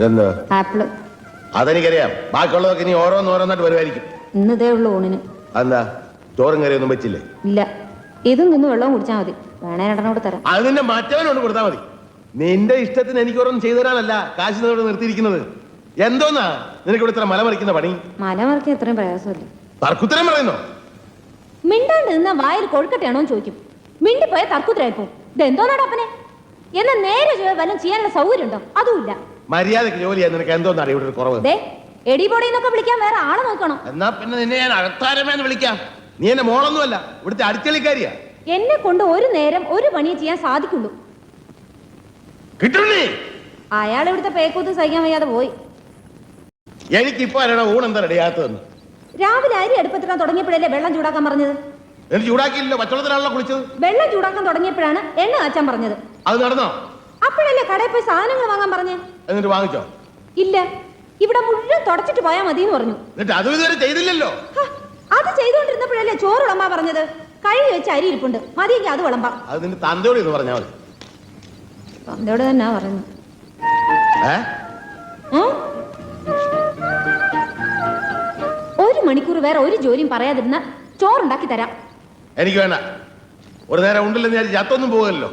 ഇതെന്താ? ആപ്പിള്. അതെനിക്കറിയാം. ബാക്കിയുള്ളതൊക്കെ ഇനി ഓരോന്നോരോന്നായിട്ട് വരുമായിരിക്കും. ഇന്നതേ ഉള്ളൂ ഊണിന്. അതെന്താ? ചോറും കറിയൊന്നും വെച്ചില്ലേ? ഇല്ല, ഇതും നിന്ന് വെള്ളവും കുടിച്ചാൽ മതി. വേണേ രണ്ടെണ്ണോട് തരാം. അത് നിന്റെ മറ്റവനോട് കൊടുത്താൽ മതി. നിന്റെ ഇഷ്ടത്തിന് എനിക്ക് ഓരോന്നും ചെയ്തു തരാനല്ല കാശ് ഇവിടെ നിർത്തിയിരിക്കുന്നത്. എന്തോന്നാ നിനക്ക് ഇവിടെ ഇത്ര മലമറിക്കുന്ന പണി? മലമറിക്കാൻ ഇത്രയും പ്രയാസമില്ല. തർക്കുത്തരം പറയുന്നോ? മിണ്ടാണ്ട് നിന്നാ വായിൽ കൊഴുക്കട്ടെയാണോ ചോദിക്കും. മിണ്ടിപ്പോയ തർക്കുത്തരായിപ്പോ. ഇതെന്തോന്നാടാ അപ്പനെ? എന്നാ നേരെ വല്ലതും ചെയ്യാനുള്ള സൗകര്യം ഉണ്ടോ? അതുമില്ല. മര്യാദക്ക് ജോലി ചെയ്യാൻ നിനക്ക് എന്തോന്നാണ് ഇവിടെ ഒരു കുറവ്? എടിപൊടിന്നൊക്കെ വിളിക്കാൻ വേറെ ആളെ നോക്കണം. എന്നാ പിന്നെ നിന്നെ ഞാൻ അകത്താരമേന്ന് വിളിക്കാം. നീ എന്നെ മോളൊന്നുമല്ല, ഇവിടുത്തെ അടിച്ചളിക്കാരിയാ. എന്നെ കൊണ്ട് ഒരു നേരം ഒരു പണി ചെയ്യാൻ സാധിക്കുള്ളൂ. കിട്ടുണ്ണി, അയാൾ ഇവിടുത്തെ പേക്കൂത്ത് സഹിക്കാൻ വയ്യാതെ പോയി. എനിക്കിപ്പോ ആരാണ് ഊണെന്താ റെഡിയാത്തതെന്ന്? രാവിലെ അരി അടുപ്പത്തിടാൻ തുടങ്ങിയപ്പോഴല്ലേ വെള്ളം ചൂടാക്കാൻ പറഞ്ഞത്? എനിക്ക് ചൂടാക്കിയില്ലല്ലോ, പച്ചവെള്ളത്തിലാണല്ലോ കുളിച്ചത്. വെള്ളം ചൂടാക്കാൻ തുടങ്ങിയപ്പോഴാണ് എണ്ണ കാച്ചാൻ പറഞ്ഞത്. അത് നടന്നോ? അപ്പോഴല്ലേ കടയിൽ പോയി സാധനങ്ങൾ വാങ്ങാൻ പറഞ്ഞേ? എന്നിട്ട് വാങ്ങിച്ചോ? ഇല്ല, ഇവിടെ മുഴുവൻ തുടച്ചിട്ട് പോയാൽ മതി എന്ന് പറഞ്ഞു. എന്നിട്ട് അതും ഇതുവരെ ചെയ്തില്ലല്ലോ. അത് ചെയ്തുകൊണ്ടിരുന്നപ്പോഴല്ലേ ചോറ് വിളമ്പാ പറഞ്ഞത്. കഴുകി വെച്ച് അരി ഇരിപ്പുണ്ട്, മതിയെങ്കിൽ അത് വിളമ്പാം. അത് നിന്റെ തന്തയോട് എന്ന് പറഞ്ഞാൽ മതി. തന്തയോട് തന്നെ പറയുന്നു. ഒരു മണിക്കൂർ വേറെ ഒരു ജോലിയും പറയാതിരുന്ന ചോറുണ്ടാക്കി തരാം. എനിക്ക് വേണ്ട. ഒരു നേരം ഉണ്ടല്ലെന്ന് ഞാൻ ചത്തൊന്നും പോകല്ലോ.